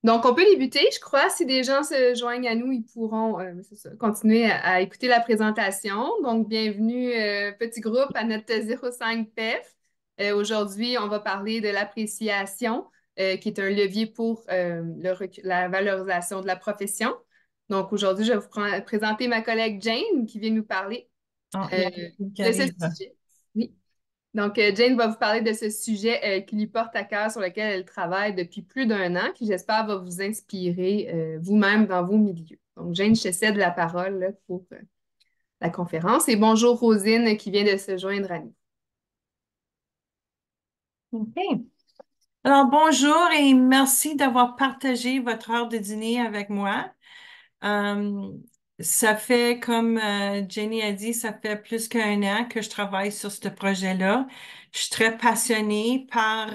Donc, on peut débuter, je crois. Si des gens se joignent à nous, ils pourront c'est ça, continuer à écouter la présentation. Donc, bienvenue, petit groupe, à notre 05 PEF. Aujourd'hui, on va parler de l'appréciation, qui est un levier pour la valorisation de la profession. Donc, aujourd'hui, je vais présenter ma collègue Jane, qui vient nous parler Ah, il y euh, a quelqu'un qui de ce arrive. sujet. Oui. Donc, Jane va vous parler de ce sujet qui lui porte à cœur, sur lequel elle travaille depuis plus d'1 an, qui j'espère va vous inspirer vous-même dans vos milieux. Donc, Jane, je te cède la parole là, pour la conférence. Et bonjour Rosine qui vient de se joindre à nous. OK. Alors, bonjour et merci d'avoir partagé votre heure de dîner avec moi. Euh, Ça fait, comme Jenny a dit, ça fait plus qu'1 an que je travaille sur ce projet-là. Je suis très passionnée par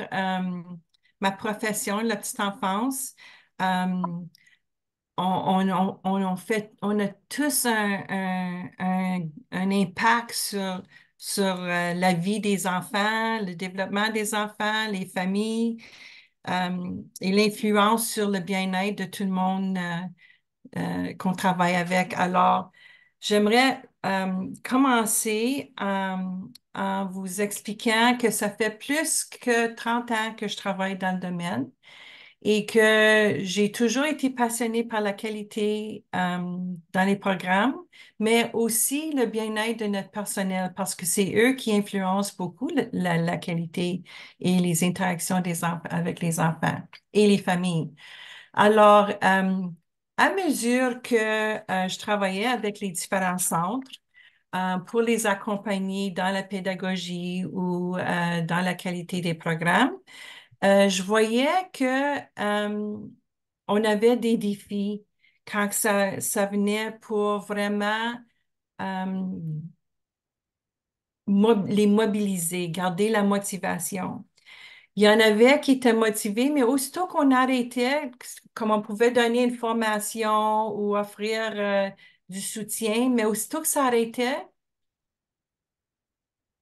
ma profession, la petite enfance. Euh, on a tous un impact sur la vie des enfants, le développement des enfants, les familles, et l'influence sur le bien-être de tout le monde qu'on travaille avec. Alors, j'aimerais commencer en vous expliquant que ça fait plus que 30 ans que je travaille dans le domaine et que j'ai toujours été passionnée par la qualité dans les programmes, mais aussi le bien-être de notre personnel parce que c'est eux qui influencent beaucoup la qualité et les interactions avec les enfants et les familles. Alors, à mesure que je travaillais avec les différents centres, pour les accompagner dans la pédagogie ou dans la qualité des programmes, je voyais que on avait des défis quand ça venait pour vraiment euh, les mobiliser, garder la motivation. Il y en avait qui étaient motivés, mais aussitôt qu'on arrêtait, comme on pouvait donner une formation ou offrir du soutien, mais aussitôt que ça arrêtait,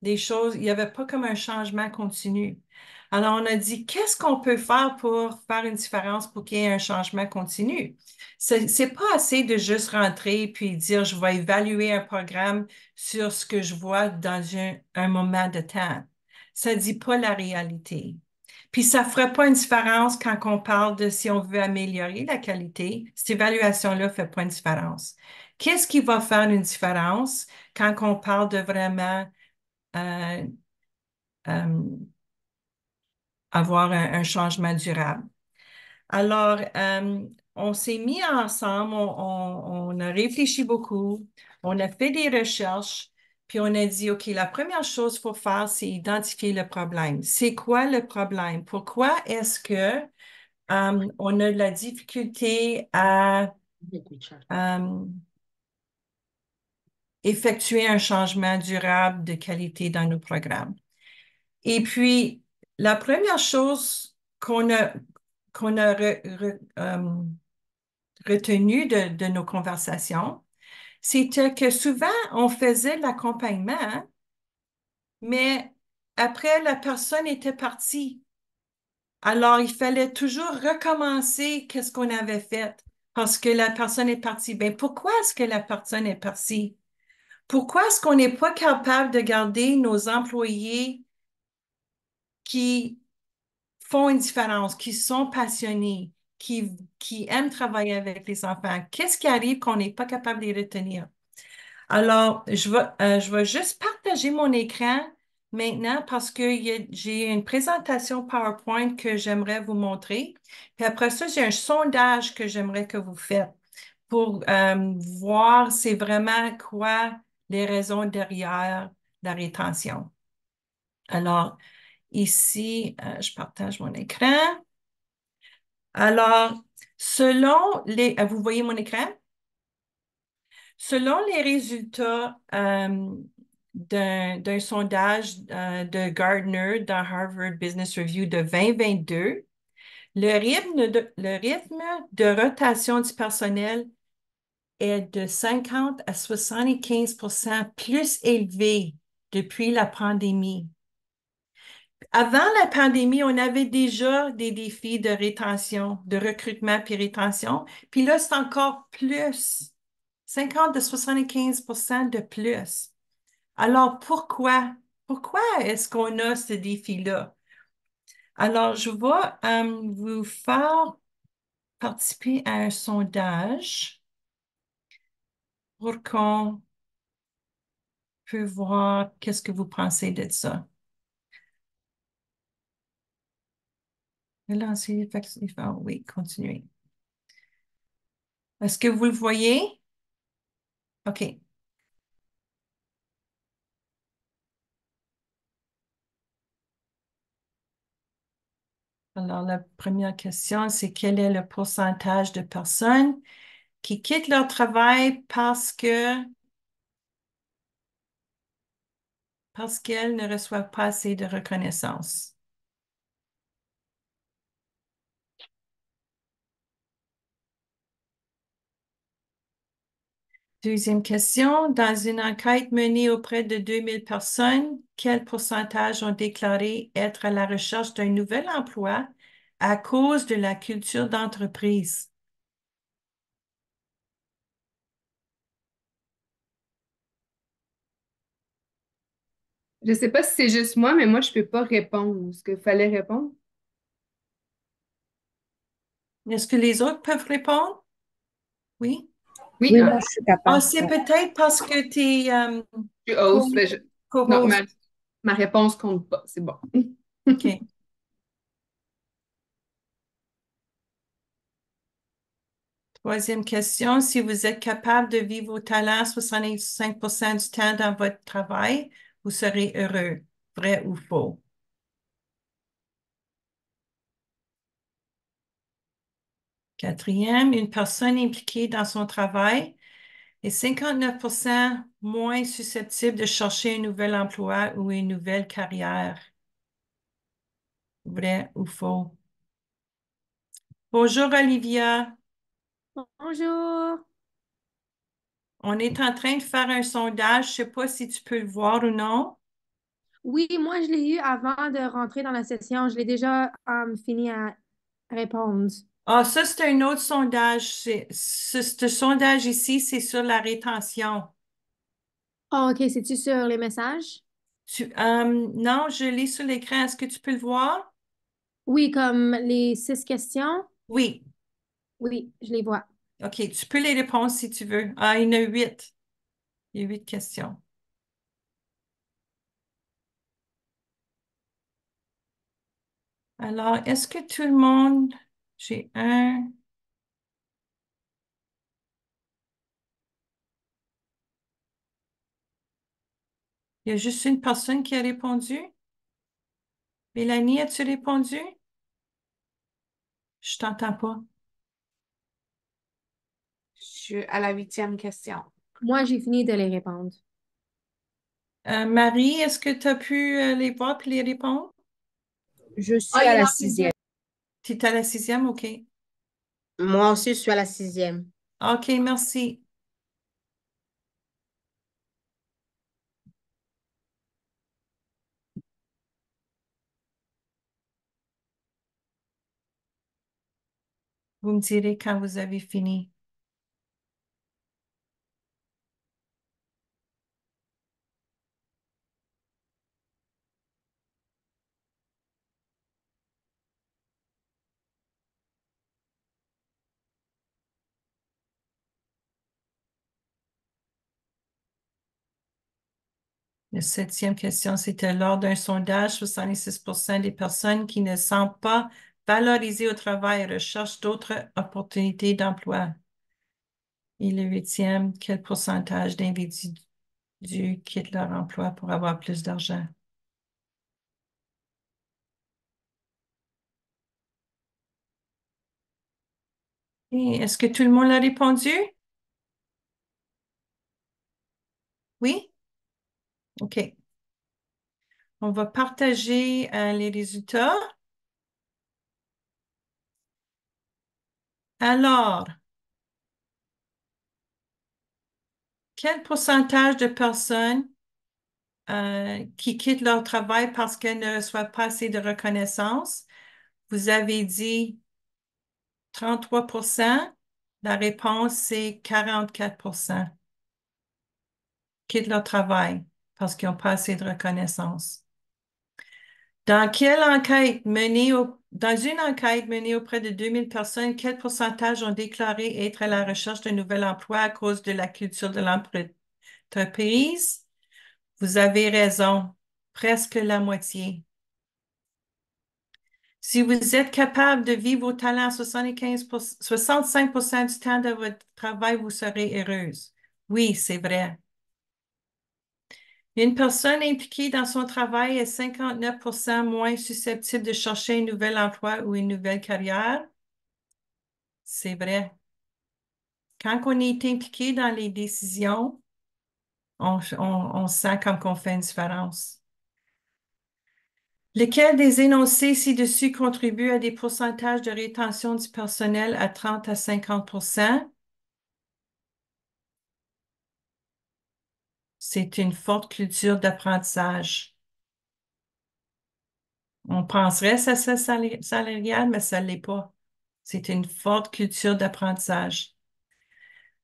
des choses, il n'y avait pas comme un changement continu. Alors, on a dit, qu'est-ce qu'on peut faire pour faire une différence pour qu'il y ait un changement continu? C'est pas assez de juste rentrer puis dire, je vais évaluer un programme sur ce que je vois dans un moment de temps. Ça dit pas la réalité. Puis ça ferait pas une différence quand on parle de si on veut améliorer la qualité. Cette évaluation-là fait pas une différence. Qu'est-ce qui va faire une différence quand on parle de vraiment euh, euh, avoir un changement durable. Alors, on s'est mis ensemble, on a réfléchi beaucoup, on a fait des recherches, puis on a dit, OK, la première chose qu'il faut faire, c'est identifier le problème. C'est quoi le problème? Pourquoi est-ce que on a de la difficulté à euh, effectuer un changement durable de qualité dans nos programmes? Et puis, la première chose qu'on a retenue de nos conversations, c'était que souvent, on faisait l'accompagnement, hein, mais après, la personne était partie. Alors, il fallait toujours recommencer qu'est-ce qu'on avait fait parce que la personne est partie. Ben, pourquoi est-ce que la personne est partie? Pourquoi est-ce qu'on n'est pas capable de garder nos employés qui font une différence, qui sont passionnés, qui aiment travailler avec les enfants? Qu'est-ce qui arrive qu'on n'est pas capable de les retenir? Alors, je vais juste partager mon écran maintenant parce que j'ai une présentation PowerPoint que j'aimerais vous montrer. Puis après ça, j'ai un sondage que j'aimerais que vous faites pour voir c'est vraiment quoi les raisons derrière la rétention. Alors, ici, je partage mon écran. Alors, vous voyez mon écran? Selon les résultats d'un sondage de Gardner dans Harvard Business Review de 2022, le rythme de rotation du personnel est de 50 à 75 plus élevé depuis la pandémie. Avant la pandémie, on avait déjà des défis de rétention, de recrutement puis rétention. Puis là, c'est encore plus. 50 à 75% de plus. Alors, pourquoi? Pourquoi est-ce qu'on a ce défi-là? Alors, je vais vous faire participer à un sondage pour qu'on peut voir qu'est-ce que vous pensez de ça. Lancer, oui, continuez. Est-ce que vous le voyez? OK. Alors, la première question, c'est quel est le pourcentage de personnes qui quittent leur travail parce qu'elles ne reçoivent pas assez de reconnaissance? Deuxième question, dans une enquête menée auprès de 2000 personnes, quel pourcentage ont déclaré être à la recherche d'un nouvel emploi à cause de la culture d'entreprise? Je sais pas si c'est juste moi, mais moi, je peux pas répondre ce qu'il fallait répondre. Est-ce que les autres peuvent répondre? Oui? Oui, Oui, moi, je suis Ah, capable. c'est peut-être parce que tu es je hausse. Non, co-host. ma réponse compte pas. C'est bon. OK. Troisième question, si vous êtes capable de vivre vos talents 65% du temps dans votre travail, vous serez heureux. Vrai ou faux? Quatrième, une personne impliquée dans son travail est 59% moins susceptible de chercher un nouvel emploi ou une nouvelle carrière. Vrai ou faux? Bonjour Olivia. Bonjour. On est en train de faire un sondage. Je ne sais pas si tu peux le voir ou non. Oui, moi, je l'ai eu avant de rentrer dans la session. Je l'ai déjà fini à répondre. Ah, ça, c'est un autre sondage. Ce sondage ici, c'est sur la rétention. Oh, OK, c'est-tu sur les messages? Non, je lis sur l'écran. Est-ce que tu peux le voir? Oui, comme les 6 questions. Oui. Oui, je les vois. OK, tu peux les répondre si tu veux. Ah, il y en a 8. Il y a 8 questions. Alors, est-ce que tout le monde... J'ai un... Il y a juste une personne qui a répondu. Mélanie, as-tu répondu? Je t'entends pas. Je suis à la 8e question. Moi, j'ai fini de les répondre. Marie, est-ce que tu as pu les voir et les répondre? Je Ah, suis il à est la dans les yeux. 6e. Tu es à la 6e? OK. Moi aussi, je suis à la 6e. OK, merci. Vous me direz quand vous avez fini. La septième question, c'était lors d'un sondage, 66% des personnes qui ne sont pas valorisées au travail recherchent d'autres opportunités d'emploi. Et le huitième, quel pourcentage d'individus quittent leur emploi pour avoir plus d'argent? Et est-ce que tout le monde a répondu? Oui? OK. On va partager les résultats. Alors, quel pourcentage de personnes qui quittent leur travail parce qu'elles ne reçoivent pas assez de reconnaissance. Vous avez dit 33%. La réponse, c'est 44% quittent leur travail parce qu'ils n'ont pas assez de reconnaissance. Dans une enquête menée auprès de 2000 personnes, quel pourcentage ont déclaré être à la recherche d'un nouvel emploi à cause de la culture de l'entreprise? Vous avez raison, presque la moitié. Si vous êtes capable de vivre vos talents 65% du temps de votre travail, vous serez heureuse. Oui, c'est vrai. Une personne impliquée dans son travail est 59% moins susceptible de chercher un nouvel emploi ou une nouvelle carrière. C'est vrai. Quand on est impliqué dans les décisions, on sent comme qu'on fait une différence. Lequel des énoncés ci-dessus contribue à des pourcentages de rétention du personnel à 30 à 50%? C'est une forte culture d'apprentissage. On penserait que c'est salarial, mais ça ne l'est pas. C'est une forte culture d'apprentissage.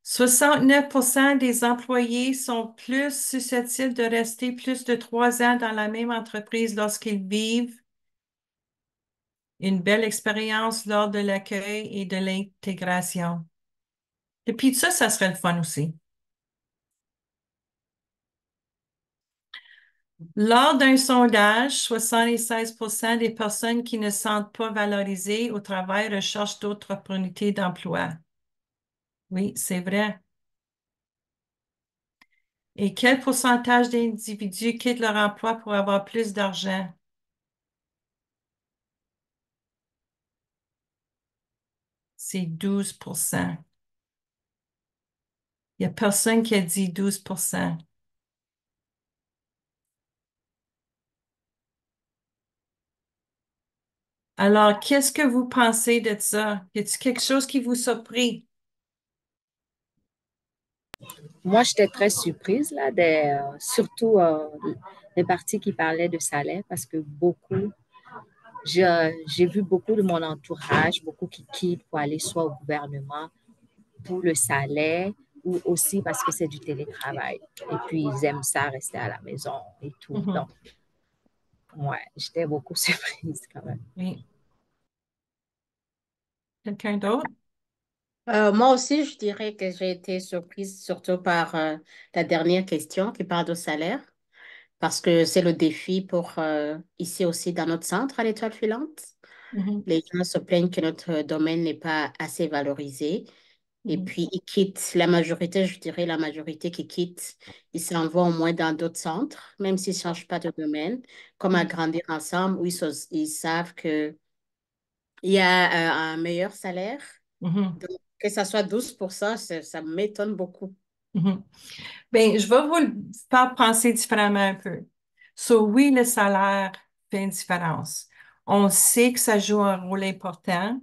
69% des employés sont plus susceptibles de rester plus de 3 ans dans la même entreprise lorsqu'ils vivent une belle expérience lors de l'accueil et de l'intégration. Et puis ça serait le fun aussi. Lors d'un sondage, 76% des personnes qui ne se sentent pas valorisées au travail recherchent d'autres opportunités d'emploi. Oui, c'est vrai. Et quel pourcentage d'individus quittent leur emploi pour avoir plus d'argent? C'est 12%. Il n'y a personne qui a dit 12%. Alors, qu'est-ce que vous pensez de ça? Y a-t-il quelque chose qui vous surprit? Moi, j'étais très surprise, là, surtout les parties qui parlaient de salaire, parce que j'ai vu beaucoup de mon entourage, beaucoup qui quittent pour aller soit au gouvernement pour le salaire ou aussi parce que c'est du télétravail. Et puis, ils aiment ça, rester à la maison et tout. Mhm. Donc, ouais, j'étais beaucoup surprise quand même. Oui. Quelqu'un d'autre? Moi aussi, je dirais que j'ai été surprise surtout par la dernière question qui parle de salaire, parce que c'est le défi pour ici aussi dans notre centre à l'Étoile filante. Mhm. Les gens se plaignent que notre domaine n'est pas assez valorisé. Et Mhm. puis, ils quittent, la majorité, je dirais la majorité qui quitte, ils s'en vont au moins dans d'autres centres, même s'ils ne changent pas de domaine, comme à Grandir Ensemble, où ils savent qu'il y a un meilleur salaire. Mhm. Donc, que ça soit 12%, ça m'étonne beaucoup. Mhm. Bien, je vais vous le faire penser différemment un peu. Oui, le salaire fait une différence. On sait que ça joue un rôle important.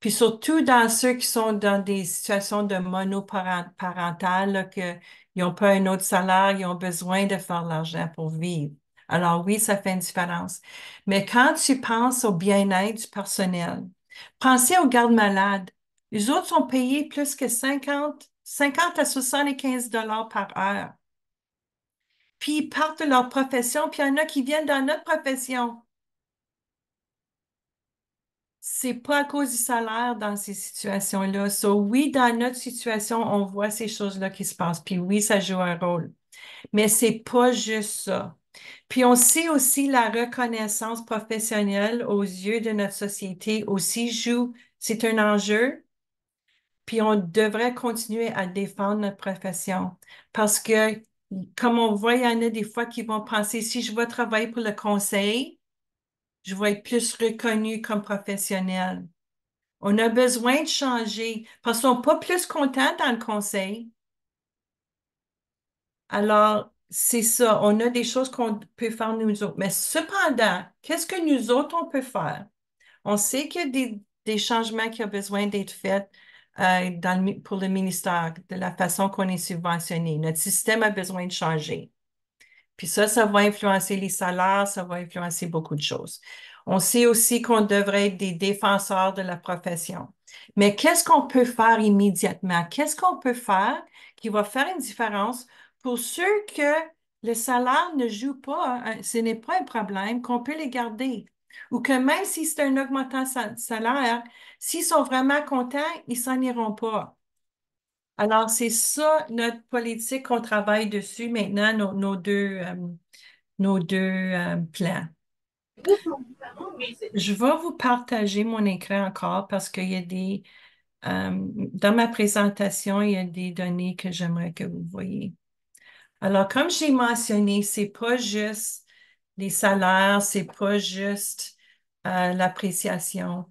Puis surtout dans ceux qui sont dans des situations de monoparentales, là, qu'ils n'ont pas un autre salaire, ils ont besoin de faire de l'argent pour vivre. Alors oui, ça fait une différence. Mais quand tu penses au bien-être du personnel, pensez aux gardes-malades. Les autres sont payés plus que 50 à 75 dollars par heure. Puis ils partent de leur profession, puis il y en a qui viennent dans notre profession. C'est pas à cause du salaire dans ces situations-là. Oui, dans notre situation, on voit ces choses-là qui se passent. Puis oui, ça joue un rôle. Mais c'est pas juste ça. Puis on sait aussi la reconnaissance professionnelle aux yeux de notre société aussi joue. C'est un enjeu. Puis on devrait continuer à défendre notre profession parce que, comme on voit, il y en a des fois qui vont penser, si je vais travailler pour le conseil, je vais être plus reconnu comme professionnel. On a besoin de changer parce qu'ils sont pas plus contents dans le conseil. Alors, c'est ça, on a des choses qu'on peut faire nous autres. Mais cependant, qu'est-ce que nous autres, on peut faire? On sait qu'il y a des changements qui ont besoin d'être faits pour le ministère, de la façon qu'on est subventionné. Notre système a besoin de changer. Puis ça va influencer les salaires, ça va influencer beaucoup de choses. On sait aussi qu'on devrait être des défenseurs de la profession. Mais qu'est-ce qu'on peut faire immédiatement? Qu'est-ce qu'on peut faire qui va faire une différence pour ceux que le salaire ne joue pas, hein, ce n'est pas un problème, qu'on peut les garder? Ou que même si c'est un augmentant salaire, s'ils sont vraiment contents, ils s'en iront pas. Alors, c'est ça notre politique qu'on travaille dessus maintenant, nos deux plans. Je vais vous partager mon écran encore parce qu'il y a dans ma présentation, il y a des données que j'aimerais que vous voyez. Alors, comme j'ai mentionné, c'est pas juste les salaires, c'est pas juste l'appréciation.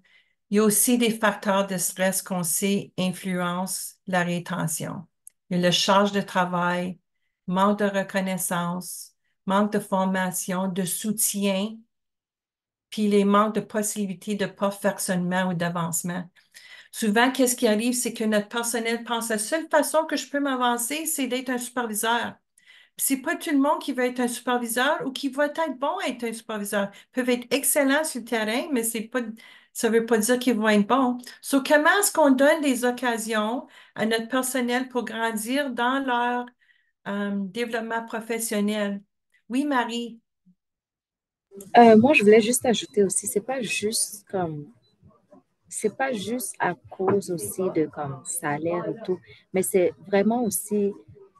Il y a aussi des facteurs de stress qu'on sait influencent la rétention. Il y a le charge de travail, manque de reconnaissance, manque de formation, de soutien, puis les manques de possibilités de perfectionnement ou d'avancement. Souvent, qu'est-ce qui arrive, c'est que notre personnel pense la seule façon que je peux m'avancer, c'est d'être un superviseur. Puis c'est pas tout le monde qui veut être un superviseur ou qui va être bon à être un superviseur. Ils peuvent être excellents sur le terrain, mais ça veut pas dire qu'ils vont être bons. So, comment est-ce qu'on donne des occasions à notre personnel pour grandir dans leur développement professionnel? Oui, Marie. Moi, je voulais juste ajouter aussi, c'est pas juste à cause aussi de comme salaire et tout, mais c'est vraiment aussi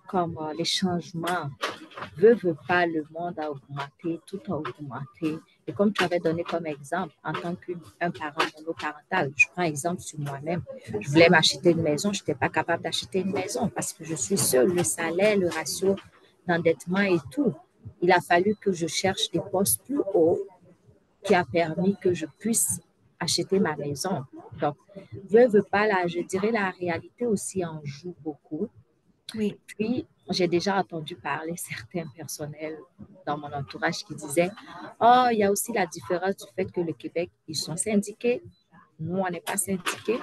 comme les changements. Veut pas, le monde a augmenté, tout a augmenté. Et comme tu avais donné comme exemple, en tant qu'un parent monoparental, je prends exemple sur moi-même. Je voulais m'acheter une maison, je n'étais pas capable d'acheter une maison parce que je suis seule. Le salaire, le ratio d'endettement et tout. Il a fallu que je cherche des postes plus hauts qui a permis que je puisse acheter ma maison. Donc, veut pas, là, je dirais la réalité aussi en joue beaucoup. Oui. Puis, j'ai déjà entendu parler certains personnels dans mon entourage qui disaient, oh, il y a aussi la différence du fait que le Québec, ils sont syndiqués. Nous, on n'est pas syndiqués.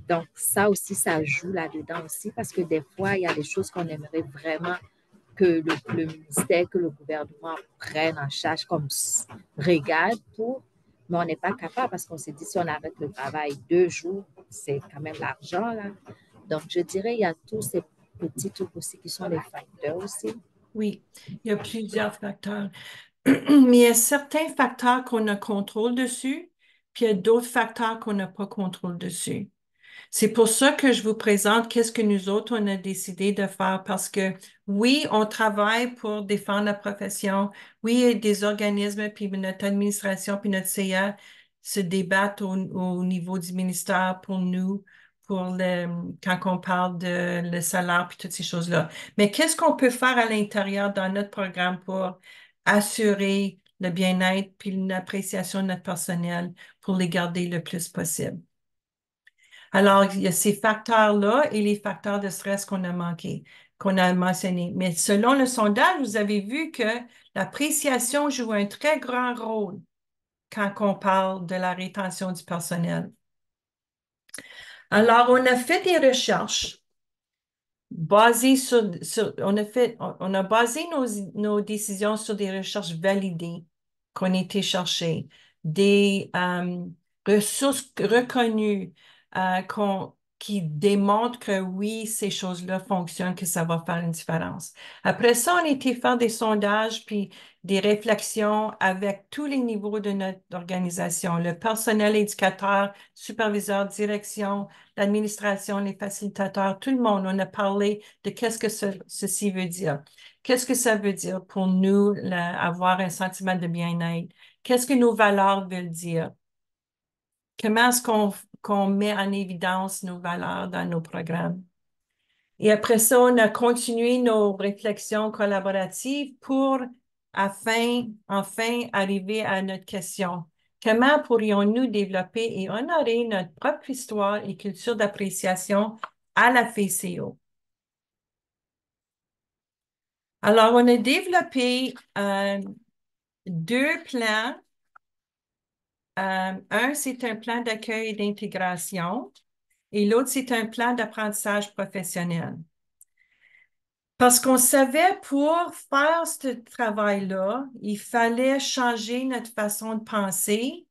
Donc, ça aussi, ça joue là-dedans aussi parce que des fois, il y a des choses qu'on aimerait vraiment que le ministère, que le gouvernement prenne en charge comme régal mais on n'est pas capable parce qu'on s'est dit si on arrête le travail 2 jours, c'est quand même l'argent là. Donc, je dirais il y a tous ces petits trucs aussi qui sont des facteurs aussi. Oui, il y a plusieurs facteurs. Mais il y a certains facteurs qu'on a contrôle dessus, puis il y a d'autres facteurs qu'on n'a pas contrôle dessus. C'est pour ça que je vous présente qu'est-ce que nous autres, on a décidé de faire parce que oui, on travaille pour défendre la profession. Oui, il y a des organismes, puis notre administration, puis notre CA se débattent au niveau du ministère pour nous, quand on parle de le salaire, puis toutes ces choses-là. Mais qu'est-ce qu'on peut faire à l'intérieur dans notre programme pour assurer le bien-être puis l'appréciation de notre personnel pour les garder le plus possible? Alors, il y a ces facteurs-là et les facteurs de stress qu'on a mentionnés. Mais selon le sondage, vous avez vu que l'appréciation joue un très grand rôle quand on parle de la rétention du personnel. Alors, on a fait des recherches basées on a basé nos décisions sur des recherches validées qu'on a été chercher, des ressources reconnues qui démontrent que oui, ces choses-là fonctionnent, que ça va faire une différence. Après ça, on a été faire des sondages puis des réflexions avec tous les niveaux de notre organisation, le personnel éducateur, superviseur, direction, l'administration, les facilitateurs, tout le monde. On a parlé de qu'est-ce que ceci veut dire. Qu'est-ce que ça veut dire pour nous, avoir un sentiment de bien-être? Qu'est-ce que nos valeurs veulent dire? Comment est-ce qu'on met en évidence nos valeurs dans nos programmes? Et après ça, on a continué nos réflexions collaboratives pour enfin arriver à notre question. Comment pourrions-nous développer et honorer notre propre histoire et culture d'appréciation à la FCO? Alors, on a développé 2 plans. Un, c'est un plan d'accueil et d'intégration et l'autre, c'est un plan d'apprentissage professionnel. Parce qu'on savait pour faire ce travail-là, il fallait changer notre façon de penser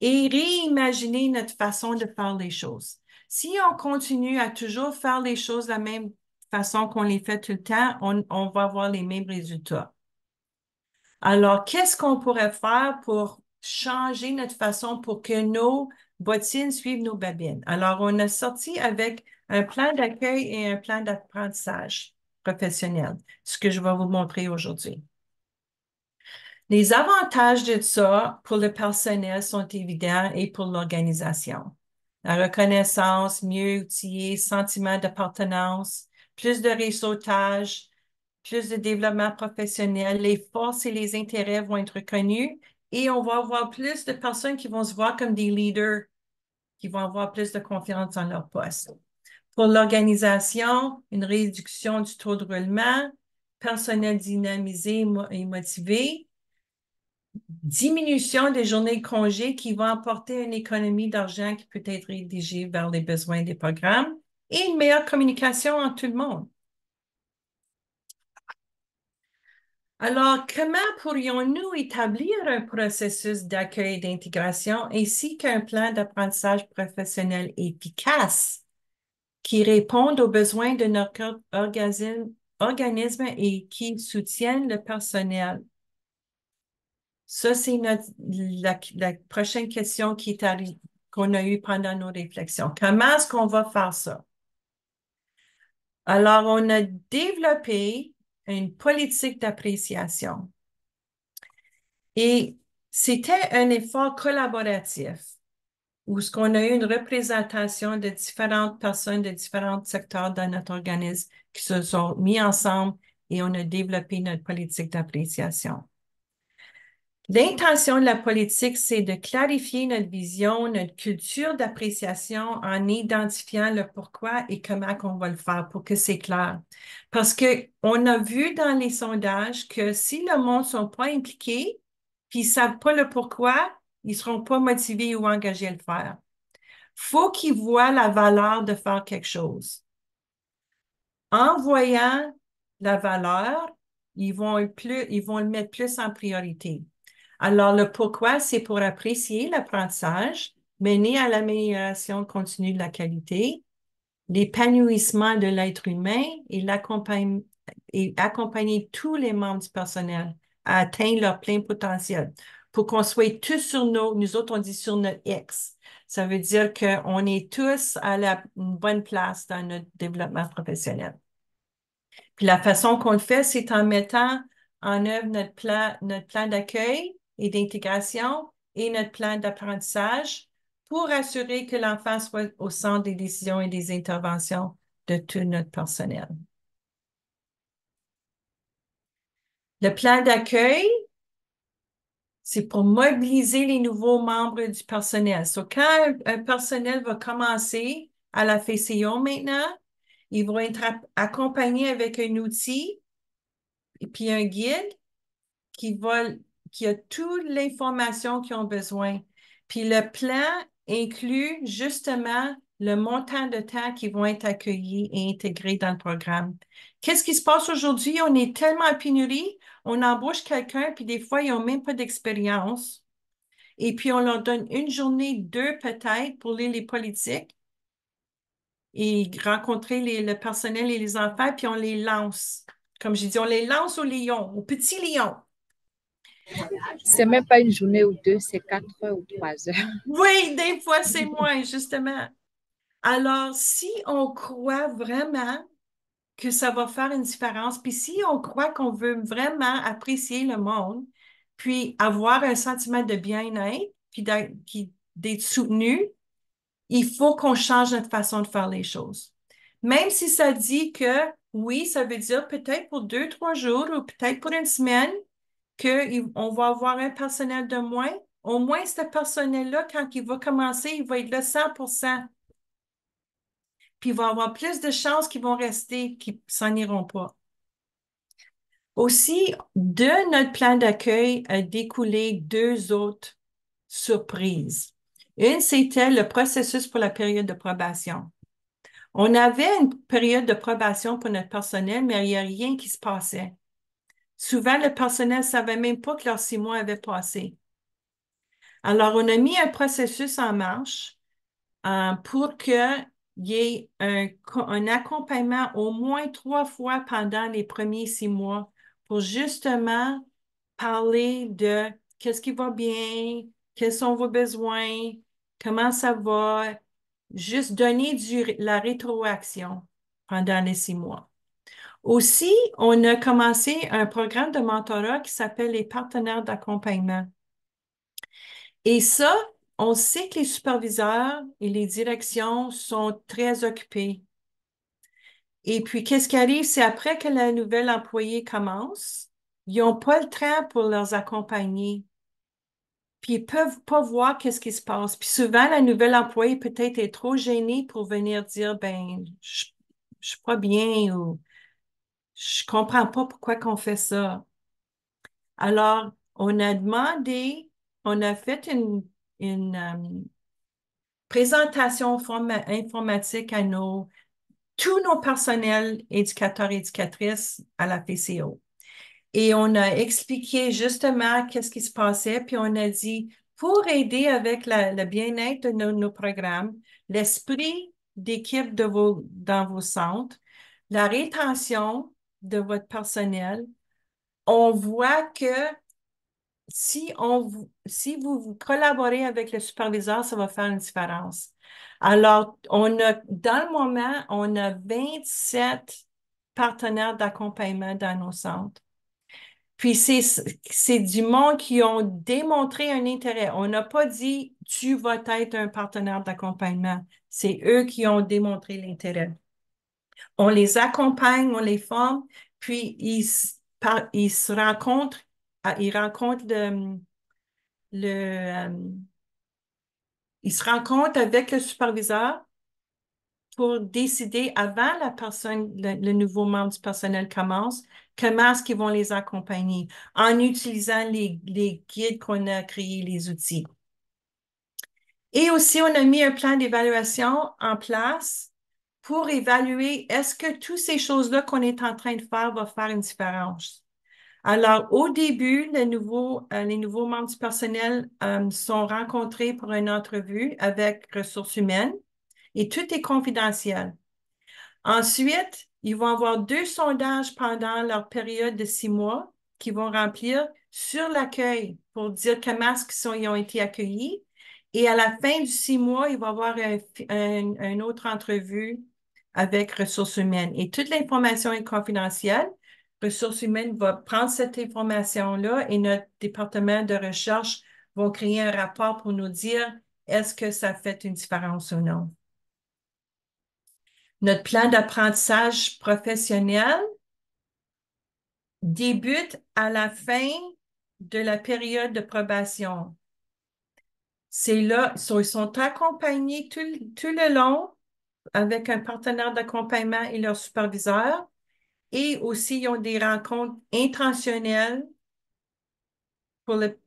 et réimaginer notre façon de faire les choses. Si on continue à toujours faire les choses de la même façon qu'on les fait tout le temps, on va avoir les mêmes résultats. Alors, qu'est-ce qu'on pourrait faire pour changer notre façon pour que nos bottines suivent nos babines? Alors, on a sorti avec un plan d'accueil et un plan d'apprentissage professionnel, ce que je vais vous montrer aujourd'hui. Les avantages de ça pour le personnel sont évidents et pour l'organisation. La reconnaissance, mieux outillé, sentiment d'appartenance, plus de réseautage, plus de développement professionnel, les forces et les intérêts vont être reconnus et on va avoir plus de personnes qui vont se voir comme des leaders, qui vont avoir plus de confiance dans leur poste. Pour l'organisation, une réduction du taux de roulement, personnel dynamisé et motivé, diminution des journées de congé qui va apporter une économie d'argent qui peut être rédigée vers les besoins des programmes et une meilleure communication entre tout le monde. Alors, comment pourrions-nous établir un processus d'accueil et d'intégration ainsi qu'un plan d'apprentissage professionnel efficace qui réponde aux besoins de notre organisme et qui soutienne le personnel? Ça, c'est la prochaine question qu'on a eue pendant nos réflexions. Comment est-ce qu'on va faire ça? Alors, on a développé une politique d'appréciation. Et c'était un effort collaboratif où ce qu'on a eu une représentation de différentes personnes de différents secteurs dans notre organisme qui se sont mis ensemble et on a développé notre politique d'appréciation. L'intention de la politique, c'est de clarifier notre vision, notre culture d'appréciation en identifiant le pourquoi et comment on va le faire pour que c'est clair. Parce que on a vu dans les sondages que si le monde ne sont pas impliqués, puis ils ne savent pas le pourquoi, ils ne seront pas motivés ou engagés à le faire. Faut qu'ils voient la valeur de faire quelque chose. En voyant la valeur, ils vont le mettre plus en priorité. Alors, le pourquoi, c'est pour apprécier l'apprentissage, mener à l'amélioration continue de la qualité, l'épanouissement de l'être humain et accompagner tous les membres du personnel à atteindre leur plein potentiel. Pour qu'on soit tous nous autres, on dit sur notre X. Ça veut dire qu'on est tous à une bonne place dans notre développement professionnel. Puis la façon qu'on le fait, c'est en mettant en œuvre notre plan d'accueil et d'intégration et notre plan d'apprentissage pour assurer que l'enfant soit au centre des décisions et des interventions de tout notre personnel. Le plan d'accueil, c'est pour mobiliser les nouveaux membres du personnel. So, quand un personnel va commencer à la FCO maintenant, ils vont être accompagnés avec un outil et puis un guide qui a toute l'information qu'ils ont besoin. Puis le plan inclut justement le montant de temps qu'ils vont être accueillis et intégrés dans le programme. Qu'est-ce qui se passe aujourd'hui? On est tellement en pénurie, on embauche quelqu'un, puis des fois, ils n'ont même pas d'expérience. Et puis, on leur donne une journée, deux peut-être, pour lire les politiques et rencontrer le personnel et les enfants, puis on les lance. Comme j'ai dit, on les lance au lion, au petit lion. C'est même pas une journée ou deux, c'est 4 heures ou 3 heures. Oui, des fois, c'est moins, justement. Alors, si on croit vraiment que ça va faire une différence, puis si on croit qu'on veut vraiment apprécier le monde, puis avoir un sentiment de bien-être, puis d'être soutenu, il faut qu'on change notre façon de faire les choses. Même si ça dit que, oui, ça veut dire peut-être pour 2, 3 jours ou peut-être pour une semaine, qu'on va avoir un personnel de moins, au moins ce personnel-là, quand il va commencer, il va être là 100%. Puis il va avoir plus de chances qu'ils vont rester, qu'ils ne s'en iront pas. Aussi, de notre plan d'accueil a découlé 2 autres surprises. Une, c'était le processus pour la période de probation. On avait une période de probation pour notre personnel, mais il n'y a rien qui se passait. Souvent, le personnel ne savait même pas que leurs 6 mois avaient passé. Alors, on a mis un processus en marche pour qu'il y ait un accompagnement au moins 3 fois pendant les premiers 6 mois pour justement parler de qu'est-ce qui va bien, quels sont vos besoins, comment ça va, juste donner la rétroaction pendant les 6 mois. Aussi, on a commencé un programme de mentorat qui s'appelle les partenaires d'accompagnement. Et ça, on sait que les superviseurs et les directions sont très occupés. Et puis, qu'est-ce qui arrive, c'est après que la nouvelle employée commence, ils n'ont pas le temps pour les accompagner. Puis, ils ne peuvent pas voir qu'est-ce qui se passe. Puis, souvent, la nouvelle employée peut-être est trop gênée pour venir dire, ben, je ne suis pas bien ou je ne comprends pas pourquoi qu'on fait ça. Alors, on a demandé, on a fait une présentation informatique à tous nos personnels éducateurs et éducatrices à la PCO. Et on a expliqué justement qu'est-ce qui se passait, puis on a dit, pour aider avec le bien-être de nos programmes, l'esprit d'équipe dans vos centres, la rétention de votre personnel, on voit que si vous collaborez avec le superviseur, ça va faire une différence. Alors, dans le moment, on a 27 partenaires d'accompagnement dans nos centres. Puis, c'est du monde qui ont démontré un intérêt. On n'a pas dit, tu vas être un partenaire d'accompagnement. C'est eux qui ont démontré l'intérêt. On les accompagne, on les forme, puis ils se rencontrent, ils se rencontrent avec le superviseur pour décider avant le nouveau membre du personnel commence, comment est-ce qu'ils vont les accompagner en utilisant les guides qu'on a créés, les outils. Et aussi, on a mis un plan d'évaluation en place pour évaluer est-ce que toutes ces choses-là qu'on est en train de faire vont faire une différence. Alors, au début, les nouveaux membres du personnel sont rencontrés pour une entrevue avec ressources humaines et tout est confidentiel. Ensuite, ils vont avoir 2 sondages pendant leur période de 6 mois qu'ils vont remplir sur l'accueil pour dire comment ils ont été accueillis. Et à la fin du 6 mois, il va y avoir une autre entrevue avec ressources humaines. Et toute l'information est confidentielle. Ressources humaines va prendre cette information-là et notre département de recherche va créer un rapport pour nous dire est-ce que ça fait une différence ou non. Notre plan d'apprentissage professionnel débute à la fin de la période de probation. C'est là, ils sont accompagnés tout le long avec un partenaire d'accompagnement et leur superviseur. Et aussi, ils ont des rencontres intentionnelles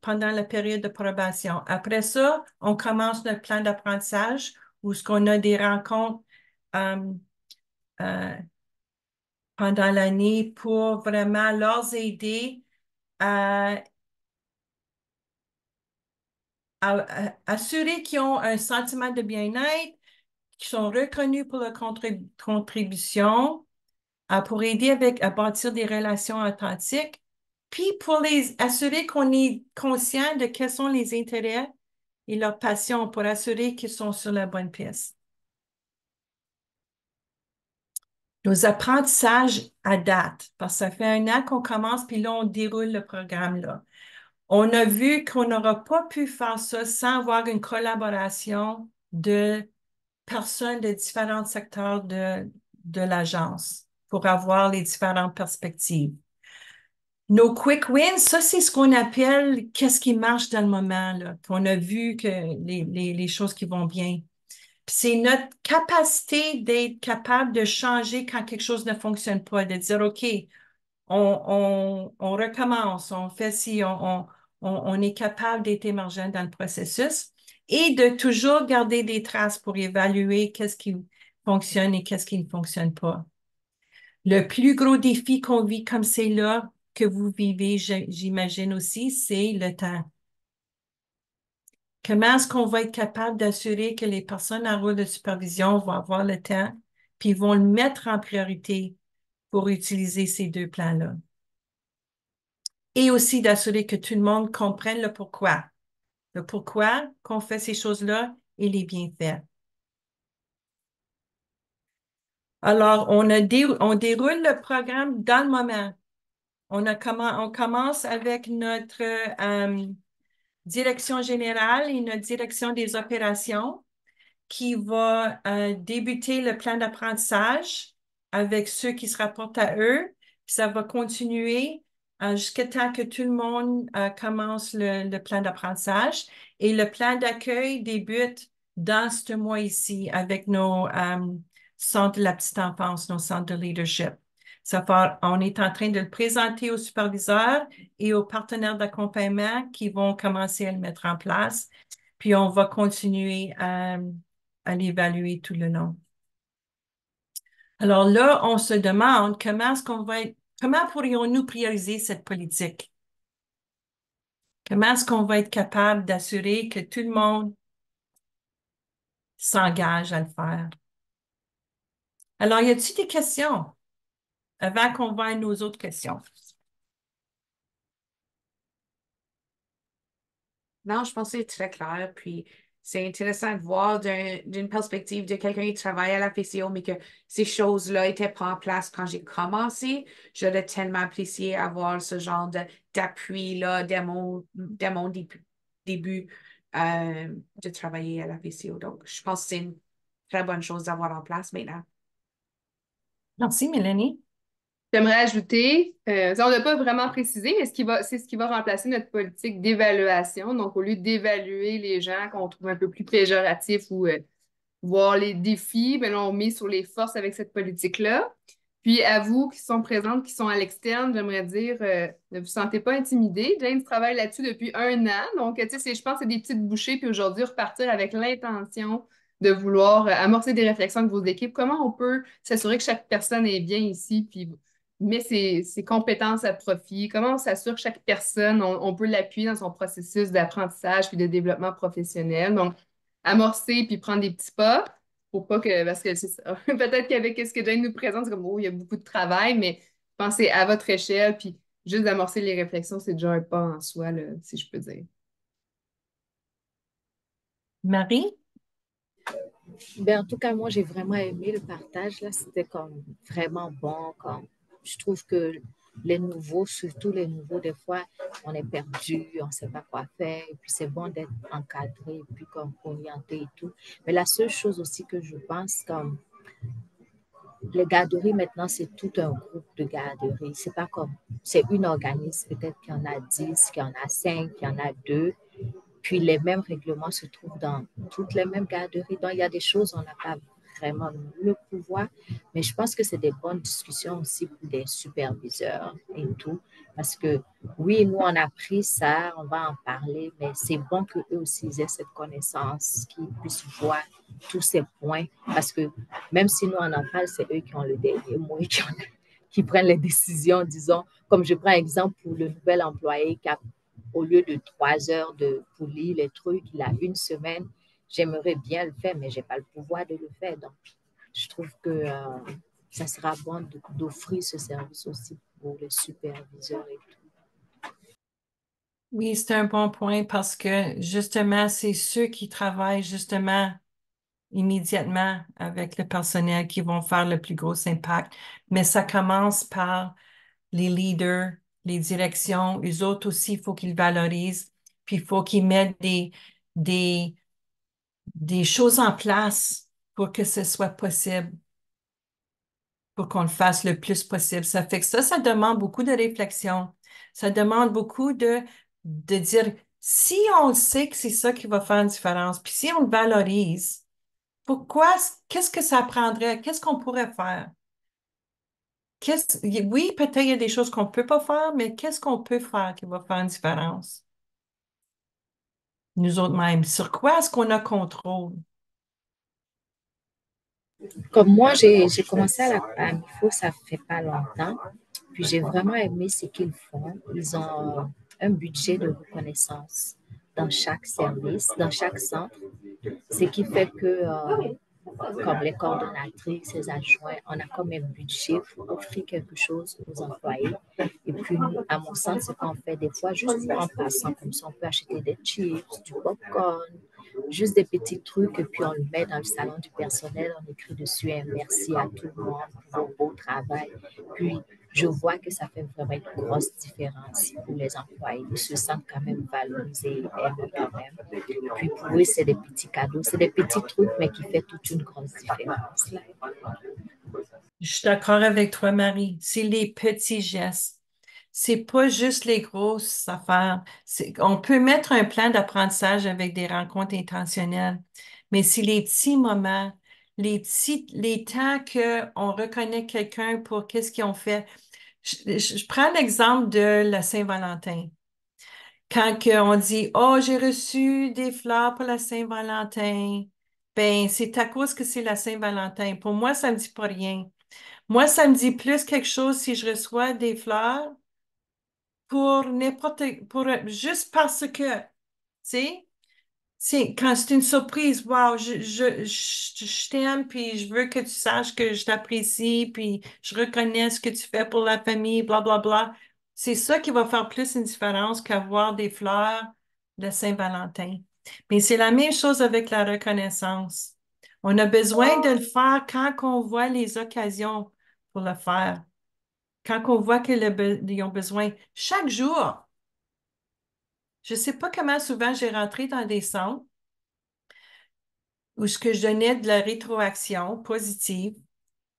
pendant la période de probation. Après ça, on commence notre plan d'apprentissage où on a des rencontres pendant l'année pour vraiment leur aider à assurer qu'ils ont un sentiment de bien-être, qu'ils sont reconnus pour leur contribution, pour aider à bâtir des relations authentiques, puis pour les assurer qu'on est conscient de quels sont les intérêts et leurs passions pour assurer qu'ils sont sur la bonne piste. Nos apprentissages à date, parce que ça fait 1 an qu'on commence, puis là, on déroule le programme-là. On a vu qu'on n'aura pas pu faire ça sans avoir une collaboration de personnes de différents secteurs de l'agence pour avoir les différentes perspectives. Nos quick wins, ça, c'est ce qu'on appelle qu'est-ce qui marche dans le moment, là, qu'on a vu que les choses qui vont bien. C'est notre capacité d'être capable de changer quand quelque chose ne fonctionne pas, de dire, OK, on recommence, on fait ci, on est capable d'être émergent dans le processus et de toujours garder des traces pour évaluer qu'est-ce qui fonctionne et qu'est-ce qui ne fonctionne pas. Le plus gros défi qu'on vit comme c'est là, que vous vivez, j'imagine aussi, c'est le temps. Comment est-ce qu'on va être capable d'assurer que les personnes en rôle de supervision vont avoir le temps, puis vont le mettre en priorité pour utiliser ces deux plans-là? Et aussi d'assurer que tout le monde comprenne le pourquoi. Le pourquoi qu'on fait ces choses-là et les bienfaits. Alors, on déroule le programme dans le moment. On commence avec notre direction générale et notre direction des opérations qui va débuter le plan d'apprentissage avec ceux qui se rapportent à eux. Puis ça va continuer jusqu'à temps que tout le monde commence le plan d'apprentissage. Et le plan d'accueil débute dans ce mois ici avec nos centres de la petite enfance, nos centres de leadership. On est en train de le présenter aux superviseurs et aux partenaires d'accompagnement qui vont commencer à le mettre en place. Puis on va continuer à l'évaluer tout le long. Alors là, on se demande comment pourrions-nous prioriser cette politique? Comment est-ce qu'on va être capable d'assurer que tout le monde s'engage à le faire? Alors, y a-t-il des questions avant qu'on va à nos autres questions? Non, je pense que c'est très clair. Puis c'est intéressant de voir d'une perspective de quelqu'un qui travaille à la PCO, mais que ces choses-là n'étaient pas en place quand j'ai commencé. J'aurais tellement apprécié avoir ce genre d'appui-là dès mon début de travailler à la PCO. Donc, je pense que c'est une très bonne chose d'avoir en place maintenant. Merci, Mélanie. J'aimerais ajouter, ça, on n'a pas vraiment précisé, mais c'est ce qui va remplacer notre politique d'évaluation. Donc, au lieu d'évaluer les gens qu'on trouve un peu plus péjoratifs ou voir les défis, ben là, on met sur les forces avec cette politique-là. Puis, à vous qui sont présentes, qui sont à l'externe, j'aimerais dire, ne vous sentez pas intimidés. James travaille là-dessus depuis 1 an. Donc, tu sais, je pense que c'est des petites bouchées. Puis aujourd'hui, repartir avec l'intention de vouloir amorcer des réflexions avec vos équipes. Comment on peut s'assurer que chaque personne est bien ici, puis met ses compétences à profit? Comment on s'assure que chaque personne, on peut l'appuyer dans son processus d'apprentissage puis de développement professionnel? Donc, amorcer puis prendre des petits pas. Faut pas que, parce que c'est ça. Peut-être qu'avec ce que Jane nous présente, c'est comme, oh, il y a beaucoup de travail, mais pensez à votre échelle, puis juste d'amorcer les réflexions, c'est déjà un pas en soi, là, si je peux dire. Marie? Ben, en tout cas, moi, j'ai vraiment aimé le partage. Là, c'était comme vraiment bon. Je trouve que les nouveaux, surtout les nouveaux, des fois, on est perdu, on ne sait pas quoi faire. Et puis, c'est bon d'être encadré, et puis comme orienté et tout. Mais la seule chose aussi que je pense, comme les garderies, maintenant, c'est tout un groupe de garderies. C'est pas comme, c'est une organisme. Peut-être qu'il y en a 10, qu'il y en a 5, qu'il y en a 2. Puis les mêmes règlements se trouvent dans toutes les mêmes garderies. Donc, il y a des choses, on n'a pas vraiment le pouvoir, mais je pense que c'est des bonnes discussions aussi pour des superviseurs et tout. Parce que oui, nous, on a pris ça, on va en parler, mais c'est bon qu'eux aussi aient cette connaissance, qu'ils puissent voir tous ces points. Parce que même si nous, on en parle, c'est eux qui ont le dernier mot et qui prennent les décisions, disons. Comme je prends exemple pour le nouvel employé qui a au lieu de 3 heures pour lire les trucs, il a une semaine. J'aimerais bien le faire, mais je n'ai pas le pouvoir de le faire. Donc, je trouve que ça sera bon d'offrir ce service aussi pour les superviseurs et tout. Oui, c'est un bon point parce que justement, c'est ceux qui travaillent justement immédiatement avec le personnel qui vont faire le plus gros impact. Mais ça commence par les leaders, les directions. Eux autres aussi, il faut qu'ils valorisent, puis il faut qu'ils mettent des, des choses en place pour que ce soit possible, pour qu'on le fasse le plus possible. Ça fait que ça demande beaucoup de réflexion. Ça demande beaucoup de dire, si on sait que c'est ça qui va faire une différence, puis si on le valorise, qu'est-ce que ça prendrait? Qu'est-ce qu'on pourrait faire? Oui, peut-être il y a des choses qu'on ne peut pas faire, mais qu'est-ce qu'on peut faire qui va faire une différence? Nous autres mêmes. Sur quoi est-ce qu'on a contrôle? Comme moi, j'ai commencé à MIFO, ça fait pas longtemps. Puis j'ai vraiment aimé ce qu'ils font. Ils ont un budget de reconnaissance dans chaque service, dans chaque centre, ce qui fait que comme les coordonnatrices, les adjoints, on a comme un budget pour offrir quelque chose aux employés. Et puis, nous, à mon sens, ce qu'on fait des fois, juste pour en passant, comme ça, on peut acheter des chips, du popcorn, juste des petits trucs, et puis on le met dans le salon du personnel, on écrit dessus un merci à tout le monde pour vos beau travail. Puis, je vois que ça fait vraiment une grosse différence pour les employés. Ils se sentent quand même valorisés, aimés quand même. Puis pour eux, c'est des petits cadeaux, c'est des petits trucs, mais qui fait toute une grosse différence. Je suis d'accord avec toi, Marie. C'est les petits gestes. C'est pas juste les grosses affaires. On peut mettre un plan d'apprentissage avec des rencontres intentionnelles, mais c'est les petits moments, les temps qu'on reconnaît quelqu'un pour qu'est-ce qu'ils ont fait. Je prends l'exemple de la Saint-Valentin. Quand on dit, oh, j'ai reçu des fleurs pour la Saint-Valentin, ben, c'est à cause que c'est la Saint-Valentin. Pour moi, ça me dit pas rien. Moi, ça me dit plus quelque chose si je reçois des fleurs pour juste parce que, tu sais, quand c'est une surprise, wow, je t'aime, puis je veux que tu saches que je t'apprécie, puis je reconnais ce que tu fais pour la famille, bla, bla, bla. C'est ça qui va faire plus une différence qu'avoir des fleurs de Saint-Valentin. Mais c'est la même chose avec la reconnaissance. On a besoin de le faire quand on voit les occasions pour le faire, quand on voit qu'ils ont besoin chaque jour. Je ne sais pas comment souvent j'ai rentré dans des centres où ce que je donnais de la rétroaction positive,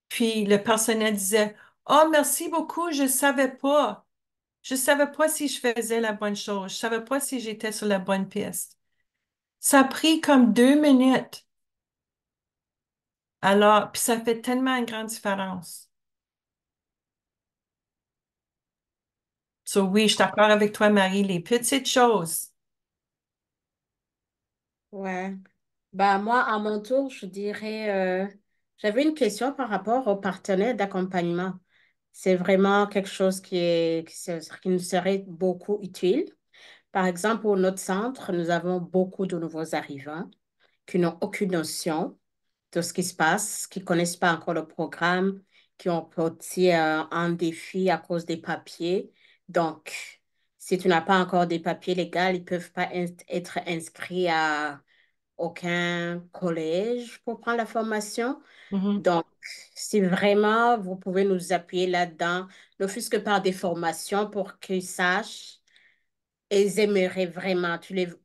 puis le personnel disait, oh, merci beaucoup, je ne savais pas. Je ne savais pas si je faisais la bonne chose. Je ne savais pas si j'étais sur la bonne piste. Ça a pris comme 2 minutes. Alors, puis ça fait tellement une grande différence. So, oui, je suis d'accord avec toi, Marie, les petites choses. Ouais. Bah, moi, à mon tour, je dirais, j'avais une question par rapport aux partenaires d'accompagnement. C'est vraiment quelque chose qui nous serait beaucoup utile. Par exemple, pour notre centre, nous avons beaucoup de nouveaux arrivants qui n'ont aucune notion de ce qui se passe, qui ne connaissent pas encore le programme, qui ont petit un défi à cause des papiers. Donc, si tu n'as pas encore des papiers légaux, ils ne peuvent pas être inscrits à aucun collège pour prendre la formation. Mhm, Donc, si vraiment vous pouvez nous appuyer là-dedans, ne fût-ce que par des formations pour qu'ils sachent, et ils aimeraient vraiment,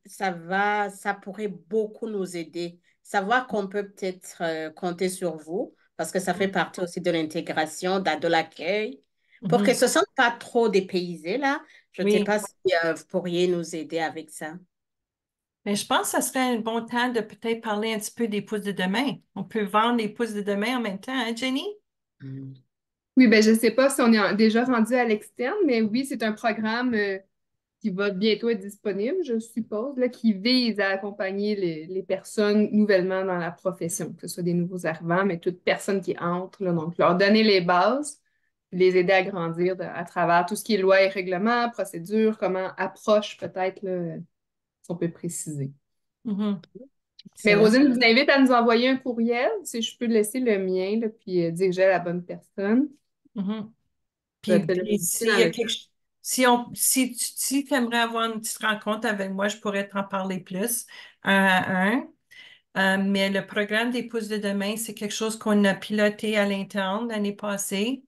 ça pourrait beaucoup nous aider. Savoir qu'on peut peut-être compter sur vous, parce que ça fait partie aussi de l'intégration, de l'accueil, pour qu'ils ne mhm. se sentent pas trop dépaysés là. Je ne sais Oui. pas si vous pourriez nous aider avec ça. Mais je pense que ça serait un bon temps de peut-être parler un petit peu des pousses de demain. On peut vendre les pousses de demain en même temps, hein, Jenny? Mm. Oui, ben je ne sais pas si on est déjà rendu à l'externe, mais oui, c'est un programme qui va bientôt être disponible, je suppose, là, qui vise à accompagner les personnes nouvellement dans la profession, que ce soit des nouveaux arrivants, mais toute personne qui entre, là, donc leur donner les bases, les aider à grandir à travers tout ce qui est loi et règlement, procédure, comment approche peut-être, là, si on peut préciser. Mhm. Mais Excellent. Rosine, je vous invite à nous envoyer un courriel, si je peux laisser le mien, là, puis diriger à la bonne personne. Mhm. Je vais Puis, te le puis laisser s'il dans y a le quelque chose, si tu aimerais avoir une petite rencontre avec moi, je pourrais t'en parler plus, un à un. Mais le programme des pouces de demain, c'est quelque chose qu'on a piloté à l'interne l'année passée.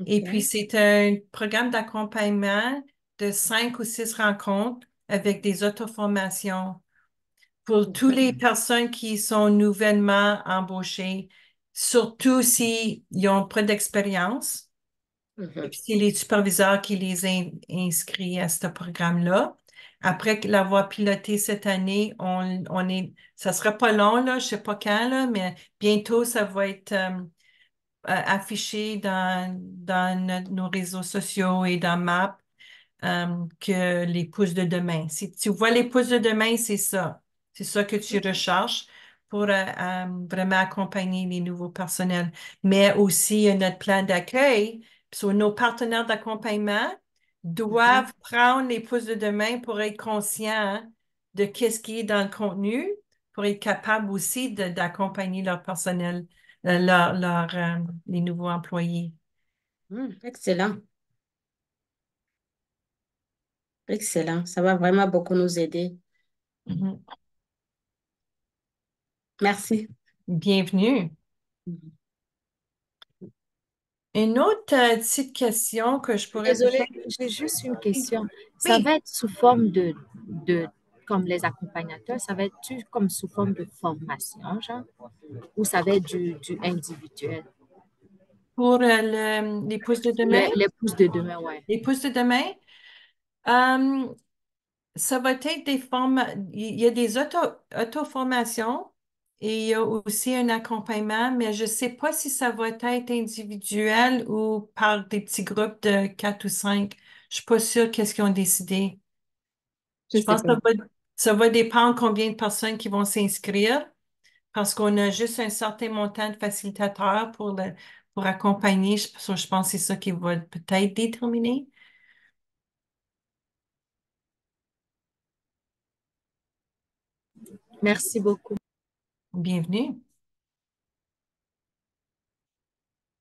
Et puis, OK. c'est un programme d'accompagnement de 5 ou 6 rencontres avec des auto-formations pour toutes OK. les personnes qui sont nouvellement embauchées, surtout s'ils n'ont pas d'expérience. Et Mhm. puis, c'est les superviseurs qui les inscrits à ce programme-là. Après l'avoir piloté cette année, ça sera pas long, là, je sais pas quand, là, mais bientôt, ça va être affiché dans nos réseaux sociaux et dans MAP que les pouces de demain. Si tu vois les pouces de demain, c'est ça. C'est ça que tu recherches pour vraiment accompagner les nouveaux personnels. Mais aussi notre plan d'accueil. So, nos partenaires d'accompagnement doivent prendre les pouces de demain pour être conscients de qu'est-ce qui est dans le contenu, pour être capables aussi d'accompagner leur personnel, les nouveaux employés. Excellent, excellent. Ça va vraiment beaucoup nous aider. Mhm. Merci. Bienvenue. Une autre petite question que je pourrais Désolée, peut-être... j'ai juste une question. Ça Oui, va être sous forme comme les accompagnateurs, ça va être comme sous forme de formation, genre, ou ça va être du individuel? pour les pouces de demain, Les pouces de demain, ouais. les pouces de demain, euh, ça va être des formes, il y a des auto-formations et il y a aussi un accompagnement, mais je ne sais pas si ça va être individuel ou par des petits groupes de 4 ou 5. Je ne suis pas sûre qu'est-ce qu'ils ont décidé. Je Je sais pense pas. que ça va dépendre combien de personnes qui vont s'inscrire parce qu'on a juste un certain montant de facilitateurs pour accompagner. Je pense que c'est ça qui va peut-être déterminer. Merci beaucoup. Bienvenue.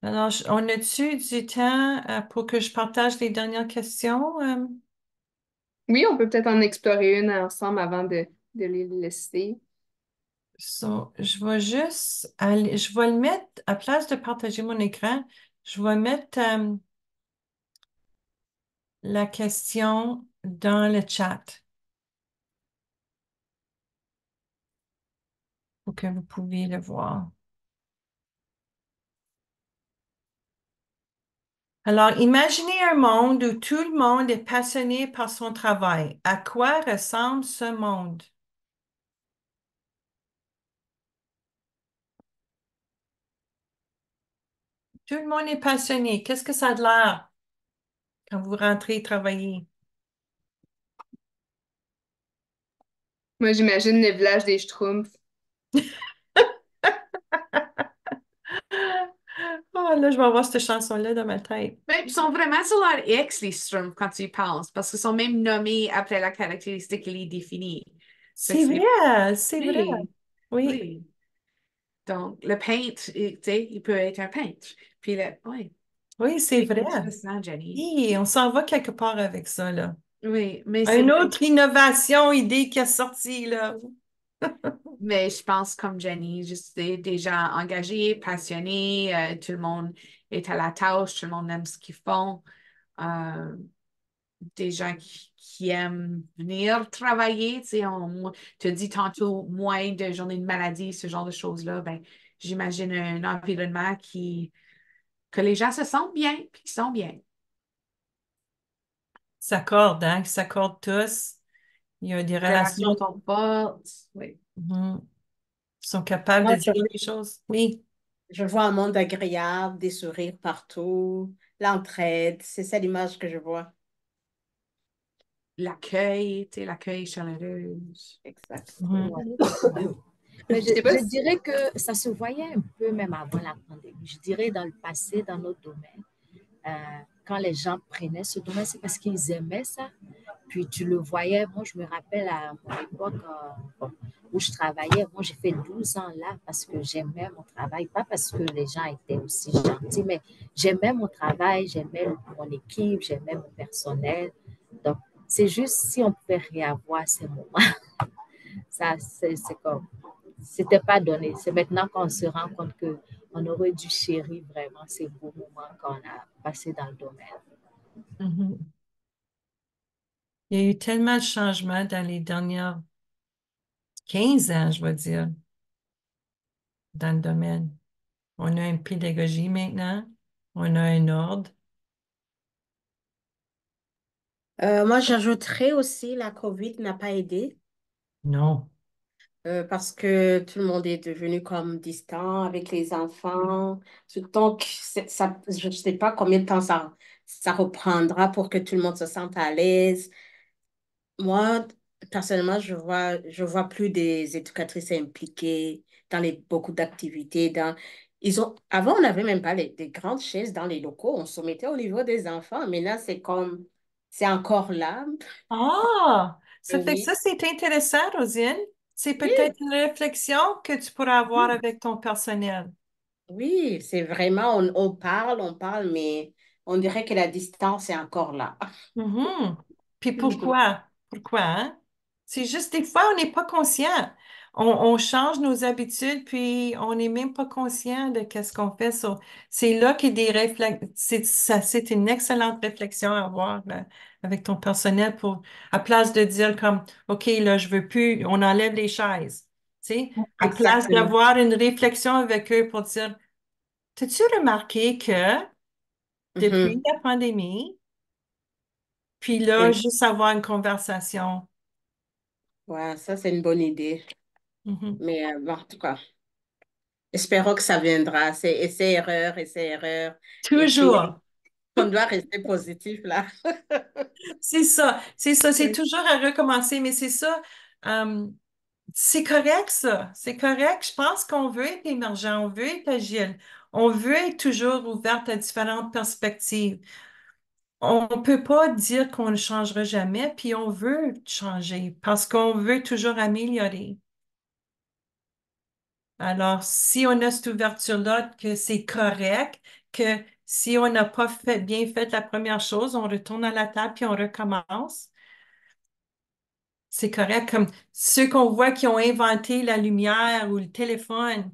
Alors, on a-tu du temps pour que je partage les dernières questions? Oui, on peut peut-être en explorer une ensemble avant de les laisser. Je vais juste aller, je vais le mettre, à place de partager mon écran, je vais mettre la question dans le chat pour que vous puissiez le voir. Alors, imaginez un monde où tout le monde est passionné par son travail. À quoi ressemble ce monde? Tout le monde est passionné. Qu'est-ce que ça a de l'air quand vous rentrez travailler? Moi, j'imagine le village des Schtroumpfs. Oh, là, je vais avoir cette chanson-là dans ma tête. Mais ils sont vraiment sur leur X, les Schtroumpfs, quand tu y penses, parce qu'ils sont même nommés après la caractéristique qui les définit. Fait que C'est vrai, c'est vrai. Oui, Oui, oui. Donc, le peintre, tu sais, il peut être un peintre. Puis, oui, oui, c'est c'est vrai. intéressant, Jenny. Oui, on s'en va quelque part avec ça, là. Oui, mais c'est Une vrai. autre innovation, idée qui est sortie, là. Mais je pense comme Jenny, juste des gens engagés, passionnés, tout le monde est à la tâche, tout le monde aime ce qu'ils font. Euh, des gens qui aiment venir travailler. Tu sais, on te dit tantôt moins de journées de maladie, ce genre de choses-là. Ben, j'imagine un environnement que les gens se sentent bien, puis qu'ils sont bien. Ils s'accordent, hein? Ils s'accordent tous. Il y a des Relations relations. sont fortes. Oui. Mhm. Ils sont capables Moi, de dire les choses. Oui. je vois un monde agréable, des sourires partout, l'entraide. C'est ça l'image que je vois. L'accueil, tu sais, l'accueil chaleureux. Exact. Mhm. Ouais. Mais Je sais pas je si... dirais que ça se voyait un peu même avant la pandémie. Je dirais dans le passé, dans notre domaine, euh, quand les gens prenaient ce domaine, c'est parce qu'ils aimaient ça. Puis tu le voyais, moi je me rappelle à mon époque bon, où je travaillais, moi j'ai fait 12 ans là parce que j'aimais mon travail, pas parce que les gens étaient aussi gentils, mais j'aimais mon travail, j'aimais mon équipe, j'aimais mon personnel. Donc c'est juste si on pouvait réavoir ces moments, ça c'est comme, c'était pas donné. C'est maintenant qu'on se rend compte que on aurait dû chérir vraiment ces beaux moments qu'on a passés dans le domaine. Mhm. Il y a eu tellement de changements dans les dernières 15 ans, je vais dire, dans le domaine. On a une pédagogie maintenant. On a un ordre. Moi, j'ajouterais aussi la COVID n'a pas aidé Non. parce que tout le monde est devenu comme distant avec les enfants. Donc, ça, je ne sais pas combien de temps ça reprendra pour que tout le monde se sente à l'aise. Moi, personnellement, je vois plus des éducatrices impliquées, beaucoup d'activités. Avant, on n'avait même pas des grandes chaises dans les locaux. On se mettait au niveau des enfants. Mais là, c'est encore là. Ah, ça fait que Oui, ça, c'est intéressant, Rosine. C'est oui, peut-être une réflexion que tu pourras avoir avec ton personnel. oui, c'est vraiment, on parle, mais on dirait que la distance est encore là. Mhm. Puis pourquoi? Pourquoi, hein? C'est juste des fois, on n'est pas conscient. On change nos habitudes, puis on n'est même pas conscient de qu'est-ce qu'on fait. C'est là que des réflexions, c'est une excellente réflexion à avoir avec ton personnel à place de dire comme, OK, là, je veux plus, on enlève les chaises. Tu sais, à place Exactement. d'avoir une réflexion avec eux pour dire, t'as-tu remarqué que depuis Mhm. la pandémie, puis là, Oui, juste avoir une conversation. ouais, ça, c'est une bonne idée. Mhm. Mais bon, en tout cas, espérons que ça viendra. C'est essai-erreur, essai-erreur. Et puis, Toujours. on doit rester positif là. C'est ça. C'est ça. C'est Oui. toujours à recommencer, mais c'est ça. euh, c'est correct, ça. C'est correct. Je pense qu'on veut être émergent, on veut être agile, on veut être toujours ouverte à différentes perspectives. On ne peut pas dire qu'on ne changera jamais, puis on veut changer parce qu'on veut toujours améliorer. Alors, si on a cette ouverture-là, que c'est correct, que si on n'a pas bien fait la première chose, on retourne à la table puis on recommence. C'est correct. Comme ceux qu'on voit qui ont inventé la lumière ou le téléphone,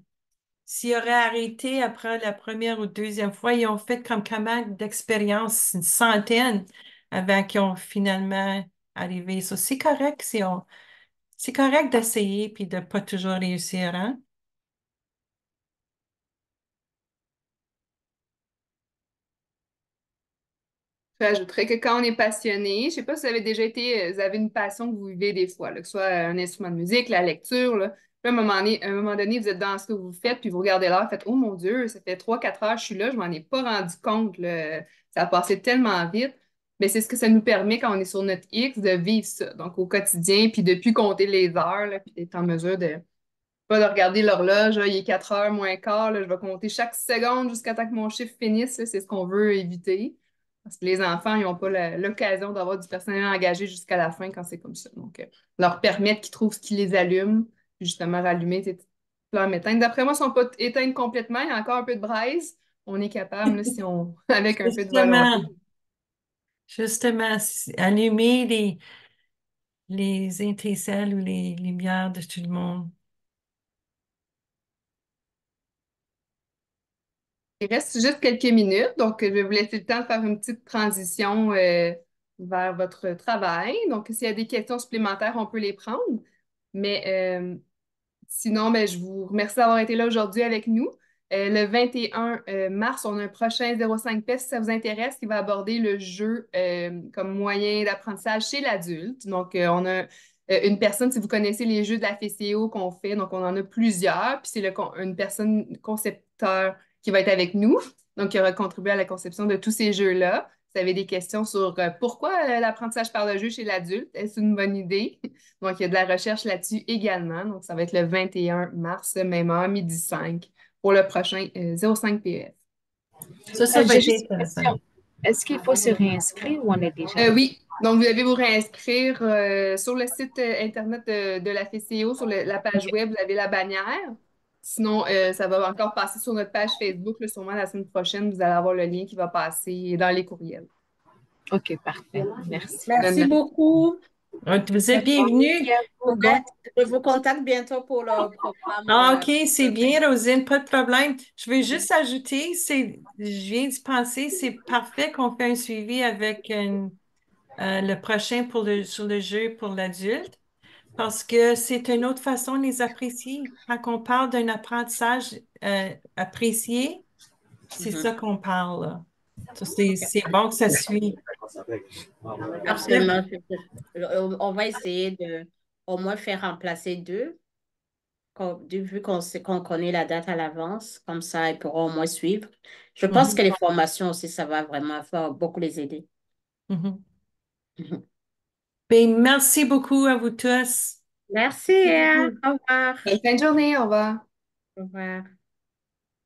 s'ils auraient arrêté après la première ou deuxième fois, ils ont fait comme comment d'expérience, une centaine, avant qu'ils ont finalement arrivé. Ça, c'est correct c'est correct d'essayer puis de pas toujours réussir, hein? Je rajouterais que quand on est passionné, je sais pas si vous avez déjà été, vous avez une passion que vous vivez des fois, là, que ce soit un instrument de musique, la lecture, là. Puis à un moment donné, vous êtes dans ce que vous faites, puis vous regardez l'heure, faites, oh mon Dieu, ça fait 3, 4 heures que je suis là, je m'en ai pas rendu compte, là. Ça a passé tellement vite. Mais c'est ce que ça nous permet quand on est sur notre X de vivre ça, donc au quotidien, puis de plus compter les heures, là, puis d'être en mesure de pas de regarder l'horloge, là, il est 4 heures moins quart, là, je vais compter chaque seconde jusqu'à temps que mon chiffre finisse, là, c'est ce qu'on veut éviter. Parce que les enfants, ils n'ont pas l'occasion d'avoir du personnel engagé jusqu'à la fin quand c'est comme ça. Donc, leur permettre qu'ils trouvent ce qui les allume, puis justement rallumer tes petites flammes éteintes. D'après moi, elles ne sont pas éteintes complètement, il y a encore un peu de braise. On est capable, là, si on, avec un peu de volonté. Justement. Justement, allumer les étincelles ou les lumières de tout le monde. Il reste juste quelques minutes, donc je vais vous laisser le temps de faire une petite transition vers votre travail. Donc, s'il y a des questions supplémentaires, on peut les prendre. Mais sinon, ben, je vous remercie d'avoir été là aujourd'hui avec nous. Le 21 mars, on a un prochain 05 PES, si ça vous intéresse, qui va aborder le jeu comme moyen d'apprentissage chez l'adulte. Donc, on a une personne, si vous connaissez les jeux de la FCO qu'on fait, donc on en a plusieurs, puis c'est une personne concepteur qui va être avec nous, donc qui aura contribué à la conception de tous ces jeux-là. Vous avez des questions sur pourquoi l'apprentissage par le jeu chez l'adulte, est-ce une bonne idée? Donc, il y a de la recherche là-dessus également. Donc, ça va être le 21 mars, même heure, midi 5, pour le prochain 05 PEF. Ça va J'ai être juste une intéressant. question. Est-ce qu'il faut se réinscrire ou on est déjà là? Oui, donc vous devez vous réinscrire sur le site Internet de la FCO, sur la page web, vous avez la bannière. Sinon, ça va encore passer sur notre page Facebook, là, sûrement la semaine prochaine, vous allez avoir le lien qui va passer dans les courriels. OK, parfait. Merci. Merci beaucoup. Vous êtes Merci bienvenus. à vous. Bon, Je vous contacte bientôt pour le programme. Ah, OK, c'est bien, Rosine, pas de problème. Je veux juste ajouter, je viens d'y penser, c'est parfait qu'on fait un suivi avec le prochain sur le jeu pour l'adulte, parce que c'est une autre façon de les apprécier. Quand on parle d'un apprentissage apprécié, c'est Mhm. ça qu'on parle, là. Ça, c'est bon que ça suit. Parfait. Absolument. On va essayer de au moins faire remplacer deux, vu qu'on connaît la date à l'avance, comme ça, ils pourront au moins suivre. Je pense Mhm, que les formations aussi, ça va vraiment faire beaucoup les aider. mhm. Mhm. Ben, merci beaucoup à vous tous. Merci, Merci hein. beaucoup. Au revoir. Bonne fin de journée, au revoir. Au revoir.